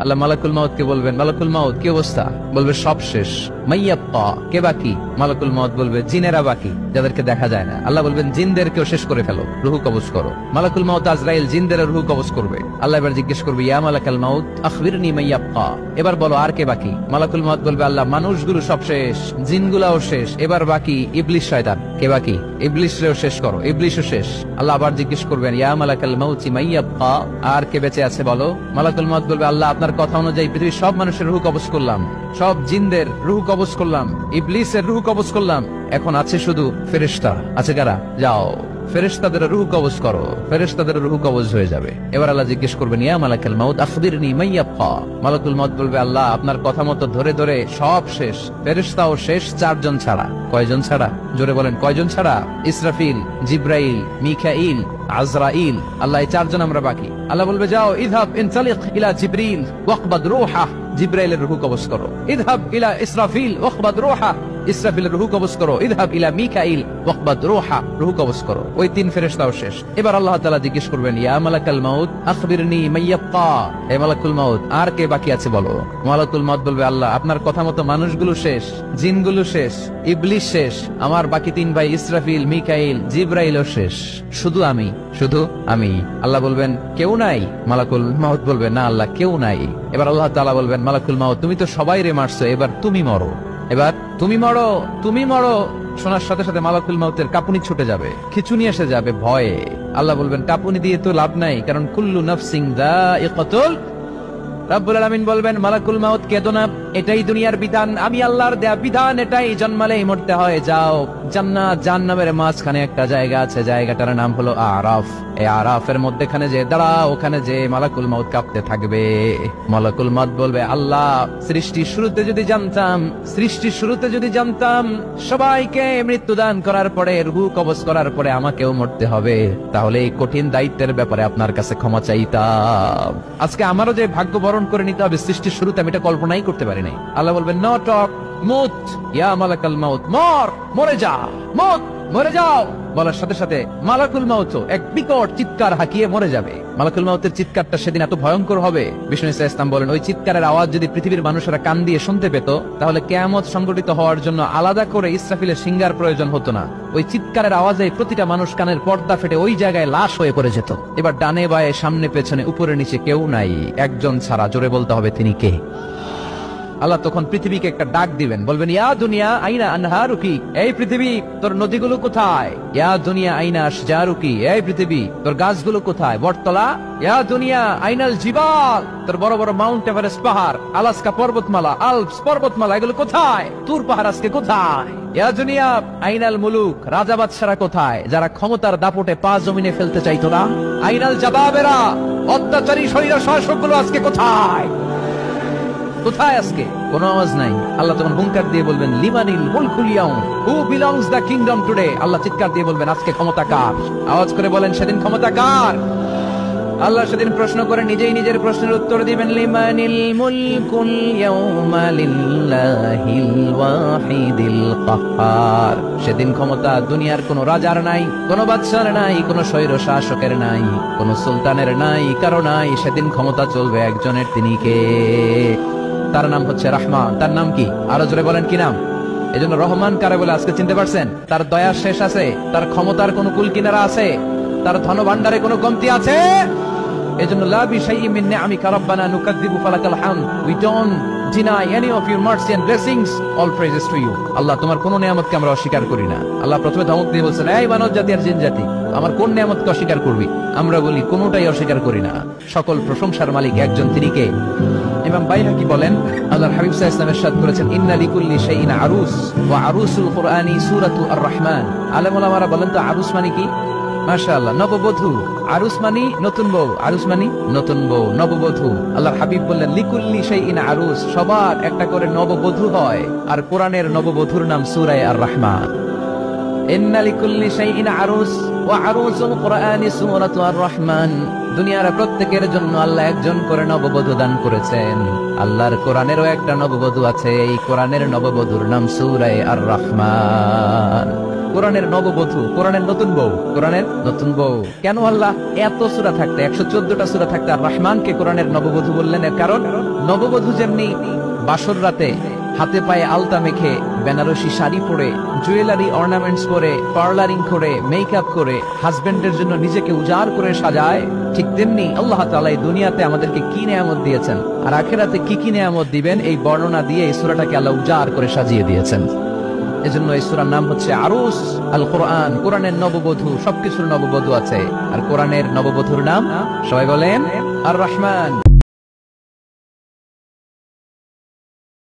আল্লাহ মালাকুল মাউতকে বলবেন, মালাকুল মাউত কি অবস্থা? বলবে সব শেষ। মাইয়াব্বা, কে বাকি? মালাকুল মাউত বলবে জিনেরা বাকি, যাদেরকে দেখা যায় না। আল্লাহ বলবেন জিনদেরকেও শেষ করে ফেলো, রুহু কবজ করো। মালাকুল মাউত আজরাইল জিনদের রুহু কবজ করবে। আল্লাহ এবার জিজ্ঞেস করবে, ইয়া মালাকাল মাউত আখবিরনি মাইয়াব্বা, এবার বলো আর কে বাকি? মালাকুল মাউত বলবে, আল্লাহ মানুষগুলো সব শেষ, জিনগুলাও শেষ, এবার বাকি ইবলিস শয়তান। কে বাকি? ইবলিসরেও শেষ করো, ইবলিসও শেষ। আল্লাহ আবার জিজ্ঞেস করবেন, ইয়া মালাকাল মাউতি মাইয়াব্বা, আর কে বেঁচে আছে বলো? মালাকুল মাউত বলবে, আল্লাহ আপনার কথা অনুযায়ী পৃথিবীর সব মানুষের রুহু কবজ করলাম, সব জিনদের রুহু কবজ করলাম, ইবলিসের রুহু কবজ করলাম, এখন আছে শুধু ফেরেশতা। আছে কারা? যাও ফেরেশতাদের রুহু কবজ করো। ফেরেশতাদের রুহু কবজ হয়ে যাবে। এবার আল্লাহ জিজ্ঞেস করবেন, ইয়া মালাকাল মাউত আখবিরনি মাইয়াব্বা। মালাকুল মাউত বলবে, আল্লাহ আপনার কথা মতো ধরে ধরে সব শেষ, ফেরেশতাও শেষ, 4 জন ছাড়া। কয়জন ছাড়া? জোরে বলেন, কয়জন ছাড়া? ইসরাফিল, জিব্রাইল, মিকাইল, আজরাইল। আল্লাহ এই 4 জন আমরা বাকি। আল্লাহ বলবে, যাও ইযহাব ইনতালিক ইলা জিবরিল ওয়াকবাদ রূহা, জিব্রাইলের রুহু কবজ করো। ইযহাব ইলা ইসরাফিল ওয়াকবাদ রূহা, ইসরাফিলের রুহু কবজ করো। ইযহাব ইলা মিকাইল ওয়াকবাদ রূহা, রুহু কবজ করো। ওই 3 ফেরেশতাও শেষ। এবার আল্লাহ তাআলা জিজ্ঞেস করবেন, ইয়া মালাকাল মাউত আখবিরনি মাইয়াব্বা, হে মালাকুল মাউত আর কে বাকি আছে বলো? মালাকুল মাউত বলবে, আল্লাহ আপনার কথা মতো মানুষগুলো শেষ, জিনগুলো শেষ, ইবলিস শেষ, আমার বাকি 3 ভাই ইসরাফিল, মিকাইল, জিব্রাইলও শেষ, শুধু আমি, শুধু আমি। আল্লাহ বলবেন, কেউ নাই? মালাকুল মাউত বলবে, না আল্লাহ কেউ নাই। এবার আল্লাহ তাআলা বলবেন, মালাকুল মাউত তুমি তো সবাই রে মারছো, এবার তুমি মরো, এবার তুমি মরো, তুমি মরো। শোনার সাথে সাথে মালাকুল মাউতের কাঁপুনি ছুটে যাবে, খিঁচুনি এসে যাবে ভয়ে। আল্লাহ বলবেন, কাঁপুনি দিয়ে তো লাভ নাই, কারণ কুল্লু নাফসিন যায়িকাতুল। রব্বুল আলামিন বলবেন, মালাকুল মাউত কেঁদো না, এটাই দুনিয়ার বিধান, আমি আল্লাহর দেয়া বিধান, এটাই, জন্মালেই মরতে হয়। যাও, জান্নাত জাহান্নামের মাঝখানে একটা জায়গা আছে, জায়গাটার নাম হলো আরাফ। এই আরাফের মধ্যখানে যে দাঁড়াও, ওখানে যে মালাকুল মাউত কাঁপতে থাকবে। মালাকুল মাউত বলবে, আল্লাহ সৃষ্টির শুরুতে যদি জানতাম, সৃষ্টির শুরুতে যদি জানতাম সবাইকে মৃত্যুদান করার পরে, রুহু কবজ করার পরে আমাকেও মরতে হবে, তাহলে এই কঠিন দায়িত্বের ব্যাপারে আপনার কাছে ক্ষমা চাইতাম। আজকে আমারও যে ভাগ্য বরণ করে নিতে হবে সৃষ্টির শুরুতে, আমি এটা কল্পনাই করতে পারি নাই। আল্লাহ বলবেন, নো টক, মুত ইয়া মালাকাল মাউত, মর, মরে যা, মুত, মরে যাও। বলার সাথে সাথে মালাকুল মাউত এক বিকট চিৎকার হাঁকিয়ে মরে যাবে। মালাকুল মাউতের চিৎকারটা সেদিন এত ভয়ঙ্কর হবে, বিষ্ণু ইসা ইসলাম বলেন, ওই চিৎকারের আওয়াজ যদি পৃথিবীর মানুষেরা কান দিয়ে শুনতে পেত, তাহলে কিয়ামত সংগঠিত হওয়ার জন্য আলাদা করে ইসরাফিলের সিঙ্গার প্রয়োজন হতো না। ওই চিৎকারের আওয়াজে প্রতিটা মানুষ কানের পর্দা ফেটে ওই জায়গায় লাশ হয়ে পড়ে যেত। এবার ডানে বায়ে, সামনে পেছনে, উপরে নিচে কেউ নাই, একজন ছাড়া। জোরে বলতে হবে, তিনি কে? আল্লাহ তখন পৃথিবীকে একটা ডাক দিবেন, বলবেন, ইয়া দুনিয়া আইনা আনহারুকি, এই পৃথিবী তোর নদীগুলো কোথায়? ইয়া দুনিয়া আইনা আশজারুকি, এই পৃথিবী তোর গাছগুলো কোথায়? বটতলা। ইয়া দুনিয়া আইনাল জিবাল, তোর বড় বড় মাউন্ট এভারেস্ট পাহাড়, আলাস্কা পর্বতমালা, আলপস পর্বতমালা, এগুলো কোথায়? তুর পাহাড় আজকে কোথায়? ইয়া দুনিয়া আইনাল মুলুক, রাজা বাদশারা কোথায়, যারা ক্ষমতার দাপটে পা জমিনে ফেলতে চাইতো না? আইনাল জাবাবেরা, অত্যাচারী শরীর শাসকগুলো আজকে কোথায়? কোথায় আজকে? কোনো আওয়াজ নাই। আল্লাহ তখন হুঙ্কার দিয়ে বলবেন, লিমানিল মুলকুল ইয়াউম, who belongs the kingdom today. Allah চিৎকার দিয়ে বলবেন, আজকে ক্ষমতা কার? আওয়াজ করে বলেন, সেদিন ক্ষমতা কার? আল্লাহ সেদিন প্রশ্ন করে নিজেই নিজের প্রশ্নের উত্তর দিবেন, লিমানিল মুলকুল ইয়াউমা লিল্লাহিল ওয়াহিদিল কাহ্হার। সেদিন ক্ষমতা দুনিয়ার কোন রাজার নাই, কোন বাদশার নাই, কোন স্বৈর শাসকের নাই, কোন সুলতানের নাই, কারো নাই। সেদিন ক্ষমতা চলবে একজনের, তিনি কে? তার নাম হচ্ছে রহমান। তার নাম কি? আরো জোরে বলেন, কি নাম? এজন্য রহমান কারে বলে আজকে চিনতে পারছেন? তার দয়ার শেষ আছে? তার ক্ষমতার কোন কুল কিনারা আছে? তার ধন ভান্ডারে কোনো কমতি আছে? এজন্য লা বিশাইইন মিন নিআমিকা রাব্বানা নুকাযযিবু ফালাকাল হামদ, we don't deny any of your mercy and blessings, all praises to you. আল্লাহ তোমার কোন নিয়ামতকে আমরা অস্বীকার করি না। আল্লাহ প্রথমে ধমক দিয়ে বলছেন, এই মানব জাতি আর জিন জাতি, আমার কোন নিয়ামতকে অস্বীকার করবি? আমরা বলি কোনটাই অস্বীকার করি না। সকল প্রশংসার মালিক একজন, তিনি কে? ইমাম বাইহাকি বলেন, আল্লাহর হাবিব সাল্লাল্লাহু আলাইহি ওয়াসাল্লাম ইরশাদ করেছেন, ইন্না লিকুল্লি শাইইন আরুস ওয়া আরুসুল কুরআনি সূরাতু আর-রাহমান। আলেম ওলামারা বলেন তো আরুস মানে কি? মাশাআল্লাহ, নববধূ। আরুস মানি নতুন বউ, আরুস মানি নতুন বউ, নববধূ। আল্লাহর হাবিব বললেন, লিকুল্লি শাইইন আরুস, সবার একটা করে নববধূ হয়। আর কোরআনের নববধূর নাম সূরা আর-রাহমান। ইন্না লিকুল্লি শাইইন আরুস ওয়া আরুসুল কুরআনি সূরাতু আর-রাহমান। দুনিয়ার প্রত্যেকের জন্য আল্লাহ একজন করে নববধূ দান করেছেন। আল্লাহর কোরআনেরও একটা নববধূ আছে, এই কোরআনের নববধূর নাম সূরা আর-রাহমান। কোরআনের নববধূ, কোরআনের নতুন বউ, কোরআনের নতুন বউ। কেন আল্লাহ এত সূরা থাকতে, 114টা সূরা থাকতে আর রহমানকে কোরআনের নববধূ বললেন? এর কারণ নববধূ যেমনি বাসর রাতে হাতে পায়ে আলতা মেখে বেনারসি শাড়ি পরে জুয়েলারি অর্নামেন্টস পরে পার্লারিং করে মেকআপ করে হাজবেন্ডের জন্য নিজেকে উজাড় করে সাজায়, ঠিক তেমনি আল্লাহ তাআলা এই দুনিয়াতে আমাদেরকে কি নিয়ামত দিয়েছেন আর আখিরাতে কি কি নিয়ামত দিবেন এই বর্ণনা দিয়ে এই সূরাটাকে আল্লাহ উজাড় করে সাজিয়ে দিয়েছেন। এজন্য এই সূরার নাম হচ্ছে আরুস আল কোরআন। কোরআনের নববধূ, সবকিছুর নববধূ আছে। আর কোরআনের নববধূর নাম সবাই বলেন আর রহমান।